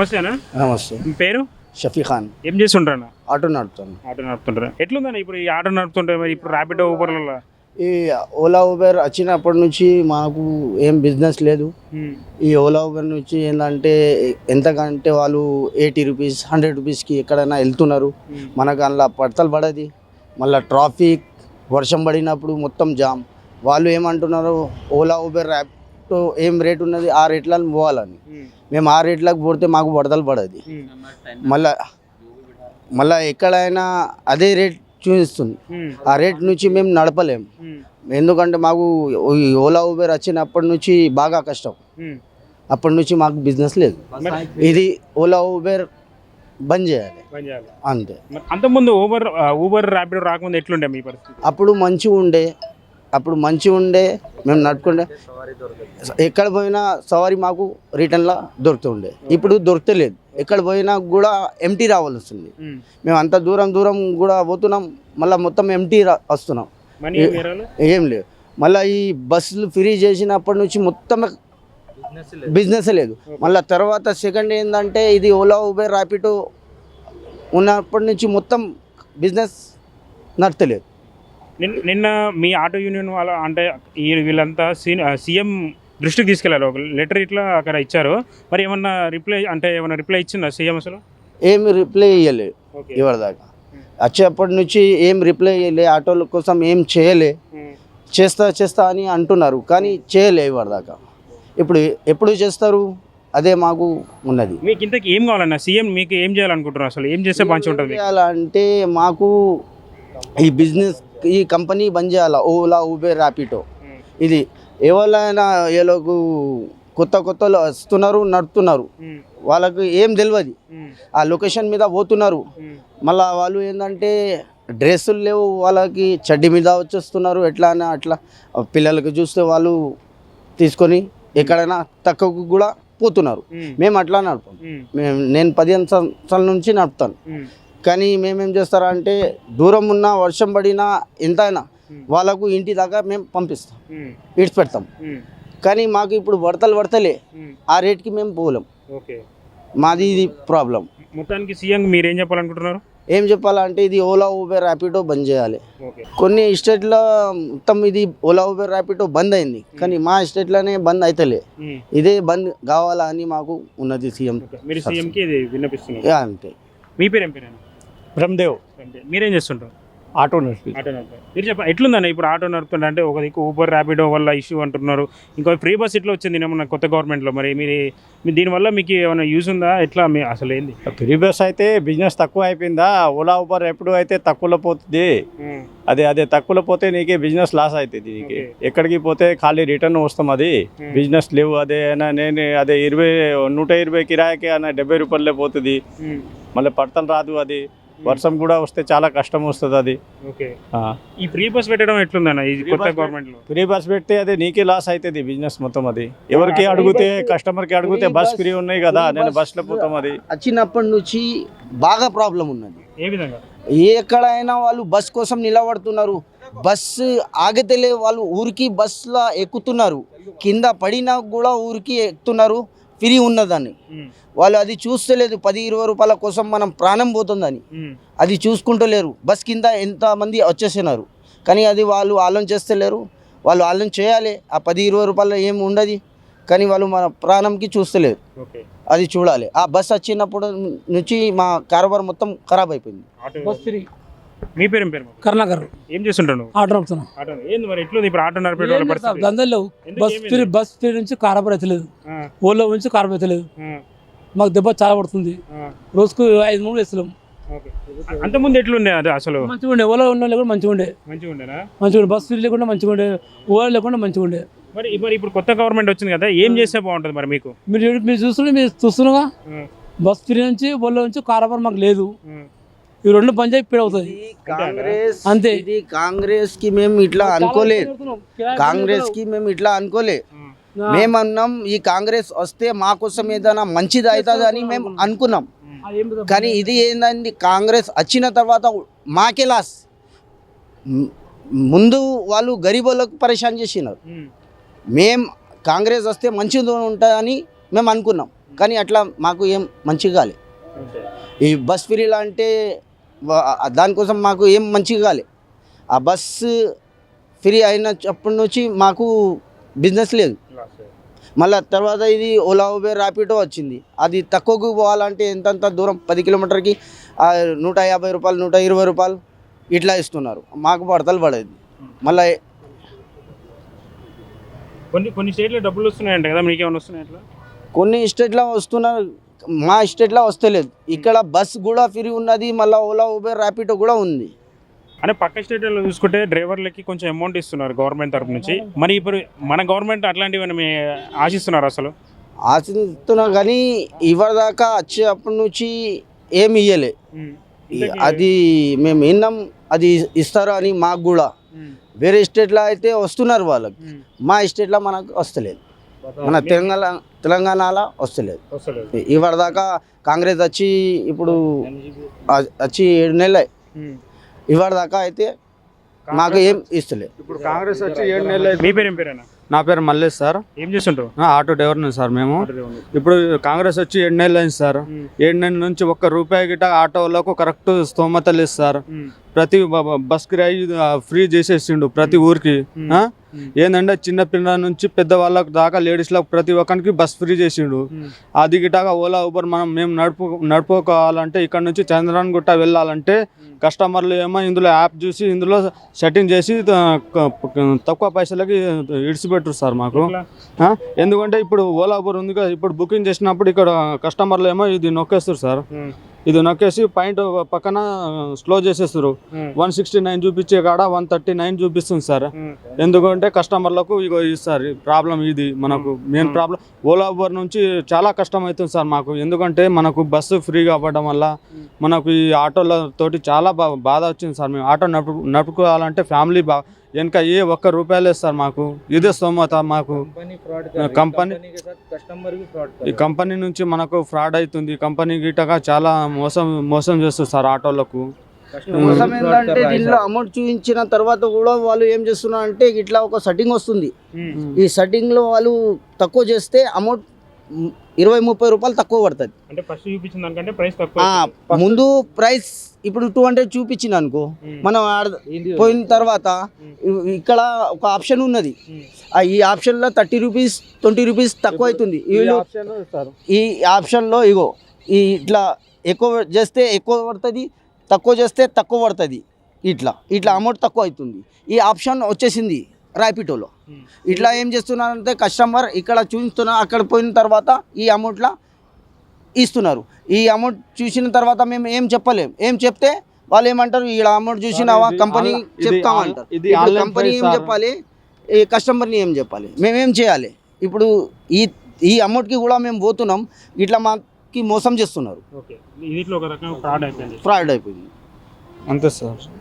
నమస్తేనా. నమస్తే. మీ పేరు? షఫీ ఖాన్. ఏం చేస్తుంటారా? ఆటో నడుపుతాను. ఆటో నడుపుతుంటారా? ఎట్లుందని ఇప్పుడు ఈ ఆటో నడుపుతుంటే మరి ఇప్పుడు ర్యాపిడో ఊబర్లలో ఈ ఓలా ఊబర్ వచ్చినప్పటి నుంచి మాకు ఏం బిజినెస్ లేదు. ఈ ఓలా ఊబర్ నుంచి ఏంటంటే ఎంతకంటే వాళ్ళు 80 రూపీస్ 100 రూపీస్కి ఎక్కడైనా వెళ్తున్నారు. మనకు అందులో పడతలు పడది. మళ్ళీ ట్రాఫిక్ వర్షం పడినప్పుడు మొత్తం జామ్. వాళ్ళు ఏమంటున్నారు, ఓలా ఊబర్ ర్యాపిడో ఏం రేట్ ఉన్నది ఆ రేట్లను పోవాలని. మేము ఆ రేట్లకు పోతే మాకు వడతలు పడది. మళ్ళా ఎక్కడైనా అదే రేట్ చూపిస్తుంది. ఆ రేట్ నుంచి మేము నడపలేము. ఎందుకంటే మాకు ఈ ఓలా ఊబర్ వచ్చినప్పటి నుంచి బాగా కష్టం. అప్పటి నుంచి మాకు బిజినెస్ లేదు. ఇది ఓలా ఊబర్ బంద్ చేయాలి అంతే. అంతకుముందు ఊబర్ ర్యాపిడో రాకముందు ఎట్లుండే మీ పరిస్థితి? అప్పుడు మంచిగా ఉండే మేము నడుపుకుంటే ఎక్కడ పోయినా సవారీ మాకు రిటర్న్లో దొరుకుతుండే. ఇప్పుడు దొరకలేదు. ఎక్కడ పోయినా కూడా ఎంటీ రావాల్సి వస్తుంది. మేము అంత దూరం కూడా పోతున్నాం, మళ్ళీ మొత్తం ఎంటీ వస్తున్నాం. ఏం లేదు. మళ్ళీ ఈ బస్సులు ఫ్రీ చేసినప్పటి నుంచి మొత్తం బిజినెస్ లేదు. మళ్ళీ తర్వాత సెకండ్ ఏంటంటే ఇది ఓలా ఊబర్ ర్యాపిడో ఉన్నప్పటి నుంచి మొత్తం బిజినెస్ నడతలేదు. నిన్న మీ ఆటో యూనియన్ వాళ్ళ అంటే వీళ్ళంతా సీఎం దృష్టికి తీసుకెళ్ళారు. ఒక లెటర్ ఇట్లా అక్కడ ఇచ్చారు. మరి ఏమన్నా రిప్లై ఇచ్చిందా సీఎం? అసలు ఏమి రిప్లై ఇవ్వలేదు ఇవరిదాకా. వచ్చేప్పటి నుంచి ఏం రిప్లై ఇవ్వలే. ఆటోల కోసం ఏం చేయలే. చేస్తా అని అంటున్నారు, కానీ చేయలే ఇవరిదాకా. ఇప్పుడు ఎప్పుడు చేస్తారు అదే మాకు ఉన్నది. మీకు ఇంతకు ఏం కావాలన్నా సీఎం మీకు ఏం చేయాలనుకుంటున్నారు? అసలు ఏం చేస్తే మంచిగా ఉంటుంది? చేయాలంటే మాకు ఈ బిజినెస్ ఈ కంపెనీ బంద్ చేయాలి. ఓలా ఊబర్ ర్యాపిడో ఇది ఎవరైనా వీళ్ళకు కొత్త వస్తున్నారు, నడుపుతున్నారు. వాళ్ళకు ఏం తెలియదు. ఆ లొకేషన్ మీద పోతున్నారు. మళ్ళీ వాళ్ళు ఏంటంటే డ్రెస్సులు లేవు వాళ్ళకి, చడ్డీ మీద వచ్చేస్తున్నారు. ఎట్లా అని అట్లా పిల్లలకి చూస్తే వాళ్ళు తీసుకొని ఎక్కడైనా తక్కువకు కూడా పోతున్నారు. మేము అట్లా నడుపుతాం. నేను 15 సంవత్సరాల నుంచి నడుపుతాను. కానీ మేమేం చేస్తారంటే దూరం ఉన్న వర్షం పడినా ఎంతైనా వాళ్ళకు ఇంటి దాకా మేము పంపిస్తాం, ఇడిచిపెడతాం. కానీ మాకు ఇప్పుడు వడతలే ఆ రేట్కి మేము పోలేం. మాది ఇది ప్రాబ్లం. మొత్తానికి సీఎం మీరు ఏం చెప్పాలనుకుంటున్నారు? ఏం చెప్పాలంటే ఇది ఓలా ఊబర్ ర్యాపిడో బంద్ చేయాలి. కొన్ని స్టేట్లో మొత్తం ఇది ఓలా ఊబర్ ర్యాపిడో బంద్ అయింది, కానీ మా స్టేట్లోనే బంద్ అవుతలే. ఇదే బంద్ కావాలా అని మాకు ఉన్నది సీఎం. అంతే. మీ పేరు ఏం పేరు? బ్రహ్మదేవ్. మీరేం చేస్తుంటారు? ఆటో నడిపి. మీరు చెప్పండి, ఎట్లుందన్న ఇప్పుడు ఆటో నడుపుతుంటే? అంటే ఒక దిక్కు ఊబర్ ర్యాపిడో వల్ల ఇష్యూ అంటున్నారు, ఇంకో ఫ్రీ బస్ ఇట్లా వచ్చింది ఏమన్నా కొత్త గవర్నమెంట్లో. మరి మీరు దీనివల్ల మీకు ఏమైనా యూజ్ ఉందా? ఎట్లా అసలు ఏంది? ఫ్రీ బస్ అయితే బిజినెస్ తక్కువ అయిపోయిందా? ఓలా ఊబర్ ర్యాపిడో అయితే తక్కువలో పోతుంది. అదే తక్కువలో పోతే నీకే బిజినెస్ లాస్ అవుతుంది. నీకే ఎక్కడికి పోతే ఖాళీ రిటర్న్ వస్తాం. అది బిజినెస్ లేవు. నేను 120 కిరాయికి 70 రూపాయలే పోతుంది. మళ్ళీ పడతలు రాదు. అది వర్షం కూడా వస్తే చాలా కష్టం వస్తుంది. అది ఈ ఫ్రీ బస్ పెట్టడం ఎట్లుందన్న ఈ కొత్త గవర్నమెంట్ లో? ఫ్రీ బస్ పెడితే అది నీకే లాస్ అవుతుంది బిజినెస్ మొత్తం. అది ఎవరికి అడిగితే కస్టమర్కి అడిగితే బస్ ఫ్రీ ఉన్నాయి కదా, నేను బస్లో పోతాం. అది వచ్చినప్పటి నుంచి బాగా ప్రాబ్లం ఉన్నది. ఏ విధంగా? ఎక్కడైనా వాళ్ళు బస్ కోసం నిలబడుతున్నారు. బస్సు ఆగితేలే వాళ్ళు ఊరికి బస్సులో ఎక్కుతున్నారు. కింద పడినా కూడా ఊరికి ఎక్కుతున్నారు ఫ్రీ ఉన్నదని. వాళ్ళు అది చూస్తలేదు. 10-20 రూపాయల కోసం మనం ప్రాణం పోతుందని అది చూసుకుంటలేరు. బస్ కింద ఎంతమంది వచ్చేసినారు, కానీ అది వాళ్ళు ఆలోచన చేస్తలేరు. వాళ్ళు ఆలోచన చేయాలి. ఆ 10-20 రూపాయలు ఏమి ఉండదు, కానీ వాళ్ళు మన ప్రాణంకి చూస్తలేరు. అది చూడాలి. ఆ బస్ వచ్చినప్పుడు నుంచి మా కారోబార్ మొత్తం ఖరాబ్ అయిపోయింది. మీ పేరు ఏం పేరు? కర్ణాకర్. ఏం చేస్తుంటాను? ఆటో నడుపుతున్నా. ఏంది మరి ఎట్లుంది ఇప్పుడు ఆటో నడిపే పరిస్థితి? గందలు బస్ ఫ్రీ నుంచి కారబార్ అవుతలేదు, ఓలో నుంచి కారబార్ అవుతలేదు. మాకు దెబ్బ చాలా పడుతుంది. రోజుకు 5-3 వేస్తున్నాం. అంతకుముందు ఎట్లుండే అది? అసలు మంచిగా ఉండే. ఓలా ఉన్న కూడా మంచిగా ఉండే. బస్ ఫ్రీ లేకుండా మంచిగా ఉండే, ఓలా లేకుండా మంచిగా ఉండే. మరి ఇప్పుడు కొత్త గవర్నమెంట్ వచ్చింది కదా, ఏం చేస్తే బాగుంటుంది మరి? మీరు చూస్తున్నాగా, బస్ ఫ్రీ నుంచి ఓలా నుంచి కారబార్ మాకు లేదు. ఈ రెండు పంచాయతీ పీడ అవుతుంది. అంతే. ఇది కాంగ్రెస్ కి మేము ఇట్లా అనుకోలేదు. మేమన్నాం ఈ కాంగ్రెస్ వస్తే మా కోసం ఏదైనా మంచిది అవుతుంది అని మేము అనుకున్నాం. కానీ ఇది ఏంటంటే కాంగ్రెస్ వచ్చిన తర్వాత మాకే లాస్. ముందు వాళ్ళు గరీబులకు పరేషాన్ చేసినారు. మేము కాంగ్రెస్ వస్తే మంచిగా ఉంటుందని మేము అనుకున్నాం. కానీ అట్లా మాకు ఏం మంచిగా కాలే. ఈ బస్ ఫ్రీలా అంటే దానికోసం మాకు ఏం మంచిగా కాలే. ఆ బస్ ఫ్రీ అయినప్పటి నుంచి మాకు బిజినెస్ లేదు. మళ్ళీ తర్వాత ఇది ఓలా ఉబేర్ ర్యాపిడో వచ్చింది. అది తక్కువకు పోవాలంటే ఎంతంత దూరం 10 కిలోమీటర్కి 150 రూపాయలు 120 రూపాయలు ఇట్లా ఇస్తున్నారు. మాకు పడతలు పడేది. మళ్ళీ కొన్ని స్టేట్లో డబ్బులు వస్తున్నాయంట కదా, మీకు ఏమైనా వస్తున్నాయి అట్లా? కొన్ని స్టేట్లో వస్తున్నారు, మా స్టేట్లో వస్తలేదు. ఇక్కడ బస్ కూడా ఫ్రీ ఉన్నది, మళ్ళీ ఓలా ఉబేర్ ర్యాపిడో కూడా ఉంది. అంటే పక్క స్టేట్లో చూసుకుంటే డ్రైవర్లకి కొంచెం అమౌంట్ ఇస్తున్నారు గవర్నమెంట్ తరపు నుంచి. మరి ఇప్పుడు మన గవర్నమెంట్ అట్లాంటివి మీ ఆశిస్తున్నారు అసలు? ఆశిస్తున్నా కానీ ఇవరిదాకా వచ్చేప్పటి నుంచి ఏమి ఇయ్యలే. అది మేము విన్నాం అది ఇస్తారు అని. మాకు కూడా వేరే స్టేట్లో అయితే వస్తున్నారు వాళ్ళకి, మా స్టేట్లో మనకు వస్తలేదు. మన తెలంగాణలో వస్తలేదు. ఇవరిదాకా కాంగ్రెస్ వచ్చి ఇప్పుడు వచ్చి 7 నెలలు ఇవరిదాకా అయితే మాకు ఏం ఇస్తలేదు. ఇప్పుడు కాంగ్రెస్ వచ్చి 7 నెలలు. మీ పేరు ఏం పేరేనా? నా పేరు మల్లేష్ సార్. ఏం చేస్తుంటారు? ఆటో డ్రైవర్ని సార్ మేము. ఇప్పుడు కాంగ్రెస్ వచ్చి 7 నెలలు అయింది సార్. 7 నెలల నుంచి ₹1 గిట్ట ఆటోలకు కరెక్ట్ స్తోమత లేదు సార్. ప్రతి బస్ కిరాయి ఫ్రీ చేసేసిండు ప్రతి ఊరికి. ఏంటంటే చిన్న పిల్లల నుంచి పెద్ద వాళ్ళకు దాకా లేడీస్లకు ప్రతి ఒక్కరికి బస్ ఫ్రీ చేసిండు. అది గిటాగా ఓలా ఊబర్ మేము నడుపుకోవాలంటే ఇక్కడ నుంచి చంద్రాన్ గుట్ట వెళ్ళాలంటే కస్టమర్లు ఏమో ఇందులో యాప్ చూసి ఇందులో సెట్టింగ్ చేసి తక్కువ పైసలకి ఇడిచిపెట్టరు సార్ మాకు. ఎందుకంటే ఇప్పుడు ఓలా ఊబర్ ఉంది కదా, ఇప్పుడు బుకింగ్ చేసినప్పుడు ఇక్కడ కస్టమర్లు ఏమో ఇది నొక్కేస్తారు సార్. ఇది నొక్కేసి పాయింట్ పక్కన స్లో చేసేస్తారు. 169 చూపించే కాడ 139 చూపిస్తుంది సార్. ఎందుకంటే కస్టమర్లకు ఇగో సార్ ప్రాబ్లం ఇది మనకు మెయిన్ ప్రాబ్లం. ఓలా ఊబర్ నుంచి చాలా కష్టం అవుతుంది సార్ మాకు. ఎందుకంటే మనకు బస్సు ఫ్రీగా అవ్వడం వల్ల మనకు ఈ ఆటోలతోటి చాలా బాధ వచ్చింది సార్. మేము ఆటో నడుపుకోవాలంటే ఫ్యామిలీ వెనక ₹1 లేదు సార్ మాకు. ఇదే స్తోమత మాకు. ఈ కంపెనీ నుంచి మనకు ఫ్రాడ్ అవుతుంది. కంపెనీ గిట్టగా చాలా మోసం చేస్తుంది సార్ ఆటోలకు. మోసం ఏంటంటే దీనిలో అమౌంట్ చూపించిన తర్వాత కూడా వాళ్ళు ఏం చేస్తున్నారు అంటే ఇట్లా ఒక సెట్టింగ్ వస్తుంది. ఈ సెట్టింగ్లో వాళ్ళు తక్కువ చేస్తే అమౌంట్ 20-30 రూపాయలు తక్కువ పడుతుంది. అంటే ఫస్ట్ చూపించిన దానికంటే ప్రైస్ తక్కువ. ముందు ప్రైస్ ఇప్పుడు 200 చూపించింది అనుకో, మనం పోయిన తర్వాత ఇక్కడ ఒక ఆప్షన్ ఉన్నది. ఈ ఆప్షన్లో 30 రూపీస్ 20 రూపీస్ తక్కువ అవుతుంది. ఈ ఆప్షన్లో ఇగో ఇట్లా ఎక్కువ చేస్తే ఎక్కువ పడుతుంది, తక్కువ చేస్తే తక్కువ పడుతుంది. ఇట్లా అమౌంట్ తక్కువ అవుతుంది. ఈ ఆప్షన్ వచ్చేసింది ర్యాపిడోలో. ఇట్లా ఏం చేస్తున్నారంటే కస్టమర్ ఇక్కడ చూస్తున్నారు, అక్కడ పోయిన తర్వాత ఈ అమౌంట్లో ఇస్తున్నారు. ఈ అమౌంట్ చూసిన తర్వాత మేము ఏం చెప్పలేం. ఏం చెప్తే వాళ్ళు ఏమంటారు, ఈ అమౌంట్ చూసినావా కంపెనీ చెప్తామంటారు. కంపెనీ ఏం చెప్పాలి, ఈ కస్టమర్ని ఏం చెప్పాలి, మేమేం చేయాలి? ఇప్పుడు ఈ అమౌంట్కి కూడా మేము పోతున్నాం, ఇట్లా మాకు మోసం చేస్తున్నారు. దీంట్లో ఒక రకం ఫ్రాడ్ అయిపోయింది. ఫ్రాడ్ అయిపోయింది అంతే సార్.